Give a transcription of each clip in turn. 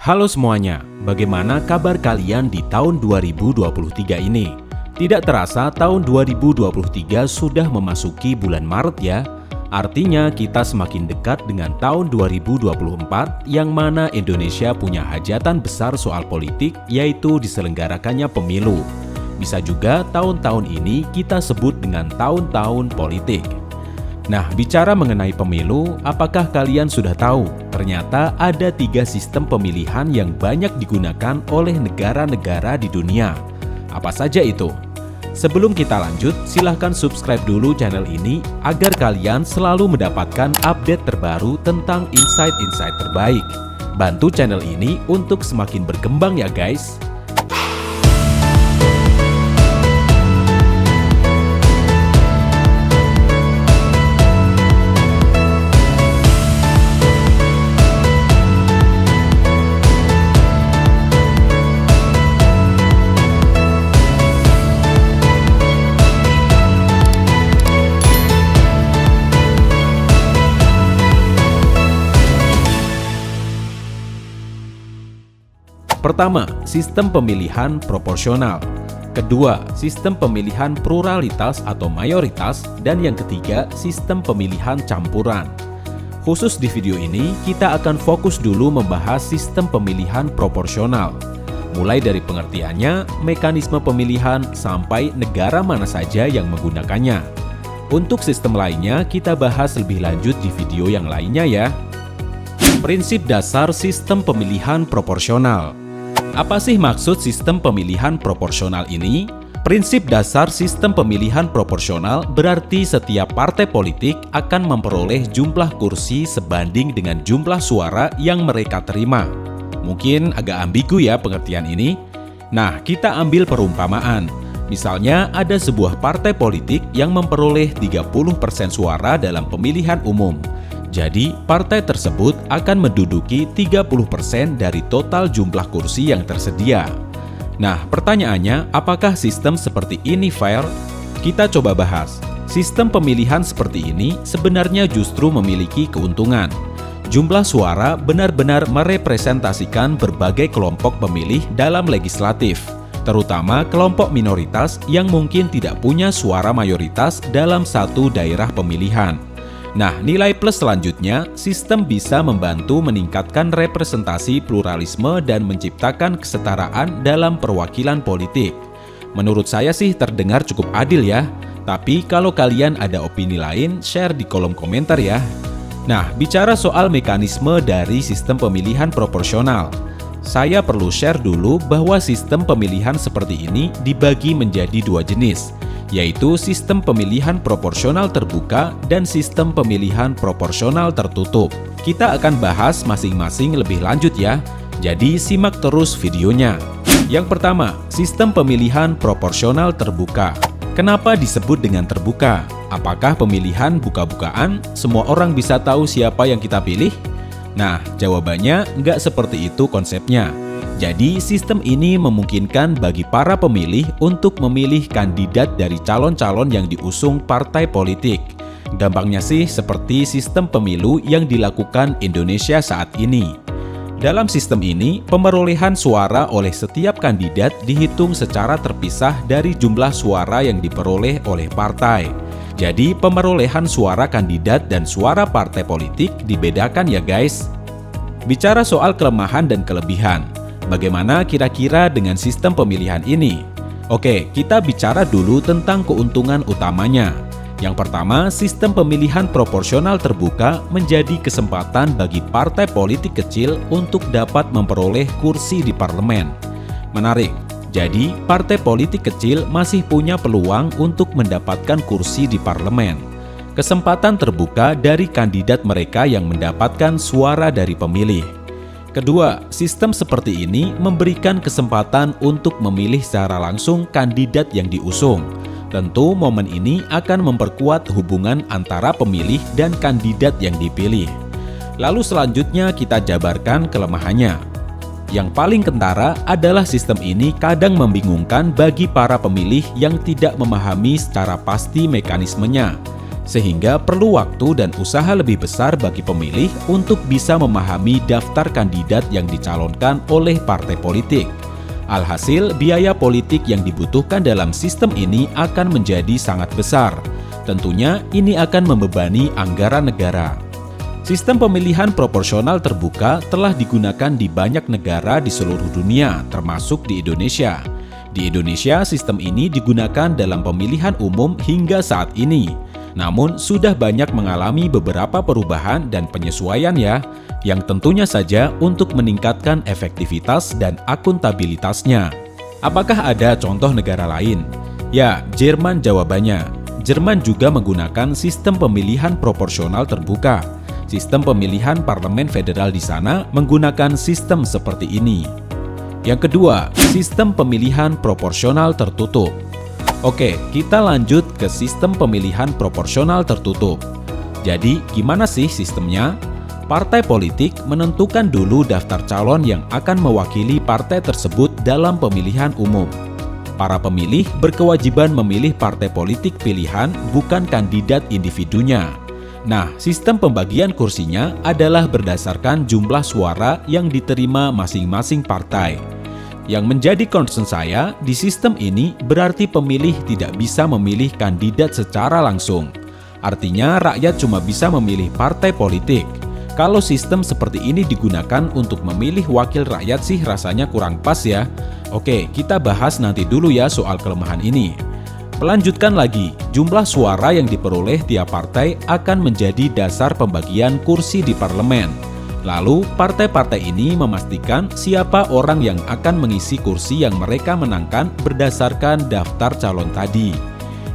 Halo semuanya, bagaimana kabar kalian di tahun 2023 ini? Tidak terasa tahun 2023 sudah memasuki bulan Maret ya. Artinya kita semakin dekat dengan tahun 2024 yang mana Indonesia punya hajatan besar soal politik, yaitu diselenggarakannya pemilu. Bisa juga tahun-tahun ini kita sebut dengan tahun-tahun politik. Nah, bicara mengenai pemilu, apakah kalian sudah tahu? Ternyata ada 3 sistem pemilihan yang banyak digunakan oleh negara-negara di dunia. Apa saja itu? Sebelum kita lanjut, silahkan subscribe dulu channel ini agar kalian selalu mendapatkan update terbaru tentang insight-insight terbaik. Bantu channel ini untuk semakin berkembang ya guys. Pertama, sistem pemilihan proporsional. Kedua, sistem pemilihan pluralitas atau mayoritas. Dan yang ketiga, sistem pemilihan campuran. Khusus di video ini, kita akan fokus dulu membahas sistem pemilihan proporsional. Mulai dari pengertiannya, mekanisme pemilihan, sampai negara mana saja yang menggunakannya. Untuk sistem lainnya, kita bahas lebih lanjut di video yang lainnya ya. Prinsip dasar sistem pemilihan proporsional. Apa sih maksud sistem pemilihan proporsional ini? Prinsip dasar sistem pemilihan proporsional berarti setiap partai politik akan memperoleh jumlah kursi sebanding dengan jumlah suara yang mereka terima. Mungkin agak ambigu ya pengertian ini. Nah, kita ambil perumpamaan. Misalnya ada sebuah partai politik yang memperoleh 30% suara dalam pemilihan umum. Jadi, partai tersebut akan menduduki 30% dari total jumlah kursi yang tersedia. Nah, pertanyaannya, apakah sistem seperti ini fair? Kita coba bahas. Sistem pemilihan seperti ini sebenarnya justru memiliki keuntungan. Jumlah suara benar-benar merepresentasikan berbagai kelompok pemilih dalam legislatif, terutama kelompok minoritas yang mungkin tidak punya suara mayoritas dalam satu daerah pemilihan. Nah, nilai plus selanjutnya, sistem bisa membantu meningkatkan representasi pluralisme dan menciptakan kesetaraan dalam perwakilan politik. Menurut saya sih terdengar cukup adil ya, tapi kalau kalian ada opini lain, share di kolom komentar ya. Nah, bicara soal mekanisme dari sistem pemilihan proporsional, saya perlu share dulu bahwa sistem pemilihan seperti ini dibagi menjadi 2 jenis, yaitu sistem pemilihan proporsional terbuka dan sistem pemilihan proporsional tertutup. Kita akan bahas masing-masing lebih lanjut ya, jadi simak terus videonya. Yang pertama, sistem pemilihan proporsional terbuka. Kenapa disebut dengan terbuka? Apakah pemilihan buka-bukaan, semua orang bisa tahu siapa yang kita pilih? Nah, jawabannya nggak seperti itu konsepnya. Jadi, sistem ini memungkinkan bagi para pemilih untuk memilih kandidat dari calon-calon yang diusung partai politik. Gampangnya sih seperti sistem pemilu yang dilakukan Indonesia saat ini. Dalam sistem ini, pemerolehan suara oleh setiap kandidat dihitung secara terpisah dari jumlah suara yang diperoleh oleh partai. Jadi, pemerolehan suara kandidat dan suara partai politik dibedakan ya guys. Bicara soal kelemahan dan kelebihan, bagaimana kira-kira dengan sistem pemilihan ini? Oke, kita bicara dulu tentang keuntungan utamanya. Yang pertama, sistem pemilihan proporsional terbuka menjadi kesempatan bagi partai politik kecil untuk dapat memperoleh kursi di parlemen. Menarik, jadi partai politik kecil masih punya peluang untuk mendapatkan kursi di parlemen. Kesempatan terbuka dari kandidat mereka yang mendapatkan suara dari pemilih. Kedua, sistem seperti ini memberikan kesempatan untuk memilih secara langsung kandidat yang diusung. Tentu momen ini akan memperkuat hubungan antara pemilih dan kandidat yang dipilih. Lalu selanjutnya kita jabarkan kelemahannya. Yang paling kentara adalah sistem ini kadang membingungkan bagi para pemilih yang tidak memahami secara pasti mekanismenya. sehingga perlu waktu dan usaha lebih besar bagi pemilih untuk bisa memahami daftar kandidat yang dicalonkan oleh partai politik. Alhasil, biaya politik yang dibutuhkan dalam sistem ini akan menjadi sangat besar. Tentunya, ini akan membebani anggaran negara. Sistem pemilihan proporsional terbuka telah digunakan di banyak negara di seluruh dunia, termasuk di Indonesia. Di Indonesia, sistem ini digunakan dalam pemilihan umum hingga saat ini. Namun, sudah banyak mengalami beberapa perubahan dan penyesuaian ya, yang tentunya saja untuk meningkatkan efektivitas dan akuntabilitasnya. Apakah ada contoh negara lain? Ya, Jerman jawabannya. Jerman juga menggunakan sistem pemilihan proporsional terbuka. Sistem pemilihan parlemen federal di sana menggunakan sistem seperti ini. Yang kedua, sistem pemilihan proporsional tertutup. Oke, kita lanjut ke sistem pemilihan proporsional tertutup. Jadi, gimana sih sistemnya? Partai politik menentukan dulu daftar calon yang akan mewakili partai tersebut dalam pemilihan umum. Para pemilih berkewajiban memilih partai politik pilihan, bukan kandidat individunya. Nah, sistem pembagian kursinya adalah berdasarkan jumlah suara yang diterima masing-masing partai. Yang menjadi concern saya di sistem ini berarti pemilih tidak bisa memilih kandidat secara langsung. Artinya rakyat cuma bisa memilih partai politik. Kalau sistem seperti ini digunakan untuk memilih wakil rakyat sih rasanya kurang pas ya. Oke, kita bahas nanti dulu ya soal kelemahan ini. Melanjutkan lagi, jumlah suara yang diperoleh tiap partai akan menjadi dasar pembagian kursi di parlemen. Lalu, partai-partai ini memastikan siapa orang yang akan mengisi kursi yang mereka menangkan berdasarkan daftar calon tadi.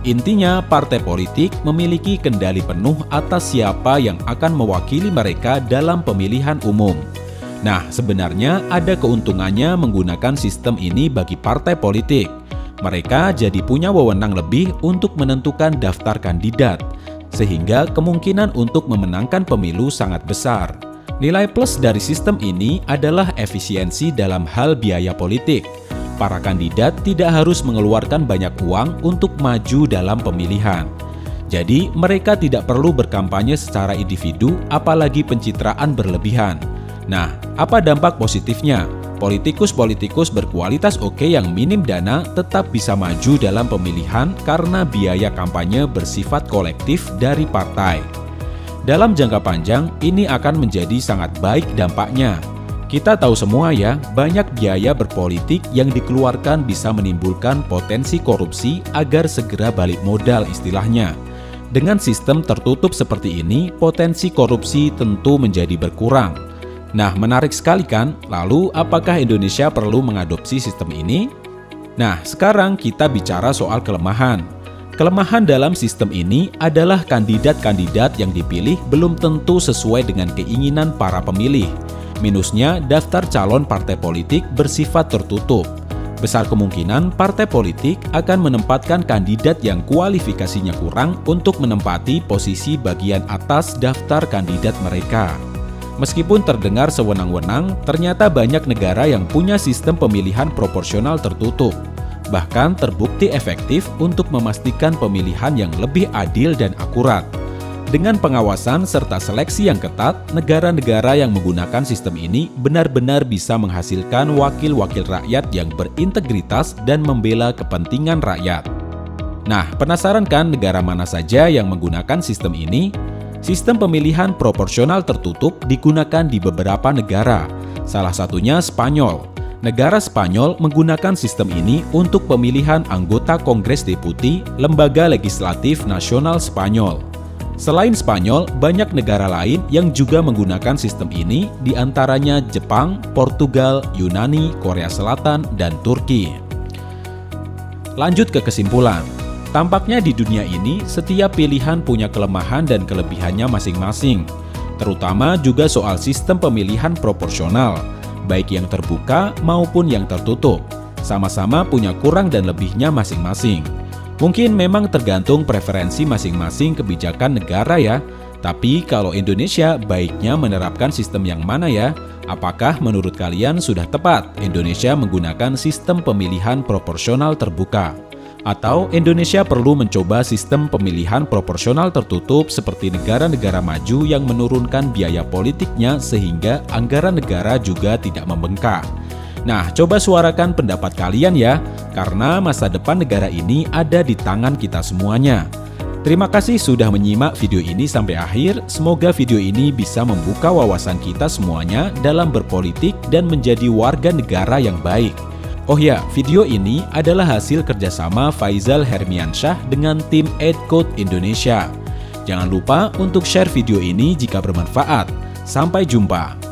Intinya, partai politik memiliki kendali penuh atas siapa yang akan mewakili mereka dalam pemilihan umum. Nah, sebenarnya ada keuntungannya menggunakan sistem ini bagi partai politik. Mereka jadi punya wewenang lebih untuk menentukan daftar kandidat, sehingga kemungkinan untuk memenangkan pemilu sangat besar. Nilai plus dari sistem ini adalah efisiensi dalam hal biaya politik. Para kandidat tidak harus mengeluarkan banyak uang untuk maju dalam pemilihan. Jadi, mereka tidak perlu berkampanye secara individu, apalagi pencitraan berlebihan. Nah, apa dampak positifnya? Politikus-politikus berkualitas oke yang minim dana tetap bisa maju dalam pemilihan karena biaya kampanye bersifat kolektif dari partai. Dalam jangka panjang, ini akan menjadi sangat baik dampaknya. Kita tahu semua ya, banyak biaya berpolitik yang dikeluarkan bisa menimbulkan potensi korupsi agar segera balik modal istilahnya. Dengan sistem tertutup seperti ini, potensi korupsi tentu menjadi berkurang. Nah, menarik sekali kan? Lalu, apakah Indonesia perlu mengadopsi sistem ini? Nah, sekarang kita bicara soal kelemahan. Kelemahan dalam sistem ini adalah kandidat-kandidat yang dipilih belum tentu sesuai dengan keinginan para pemilih. Minusnya, daftar calon partai politik bersifat tertutup. Besar kemungkinan partai politik akan menempatkan kandidat yang kualifikasinya kurang untuk menempati posisi bagian atas daftar kandidat mereka. Meskipun terdengar sewenang-wenang, ternyata banyak negara yang punya sistem pemilihan proporsional tertutup. Bahkan terbukti efektif untuk memastikan pemilihan yang lebih adil dan akurat. Dengan pengawasan serta seleksi yang ketat, negara-negara yang menggunakan sistem ini benar-benar bisa menghasilkan wakil-wakil rakyat yang berintegritas dan membela kepentingan rakyat. Nah, penasaran kan negara mana saja yang menggunakan sistem ini? Sistem pemilihan proporsional tertutup digunakan di beberapa negara, salah satunya Spanyol. Negara Spanyol menggunakan sistem ini untuk pemilihan anggota Kongres Deputi Lembaga Legislatif Nasional Spanyol. Selain Spanyol, banyak negara lain yang juga menggunakan sistem ini, diantaranya Jepang, Portugal, Yunani, Korea Selatan, dan Turki. Lanjut ke kesimpulan. Tampaknya di dunia ini, setiap pilihan punya kelemahan dan kelebihannya masing-masing, terutama juga soal sistem pemilihan proporsional, baik yang terbuka maupun yang tertutup, sama-sama punya kurang dan lebihnya masing-masing. Mungkin memang tergantung preferensi masing-masing kebijakan negara ya, tapi kalau Indonesia baiknya menerapkan sistem yang mana ya? Apakah menurut kalian sudah tepat Indonesia menggunakan sistem pemilihan proporsional terbuka? Atau Indonesia perlu mencoba sistem pemilihan proporsional tertutup seperti negara-negara maju yang menurunkan biaya politiknya sehingga anggaran negara juga tidak membengkak. Nah, coba suarakan pendapat kalian ya, karena masa depan negara ini ada di tangan kita semuanya. Terima kasih sudah menyimak video ini sampai akhir. Semoga video ini bisa membuka wawasan kita semuanya dalam berpolitik dan menjadi warga negara yang baik. Oh ya, video ini adalah hasil kerjasama Faizal Hermiansyah dengan tim EdCode Indonesia. Jangan lupa untuk share video ini jika bermanfaat. Sampai jumpa.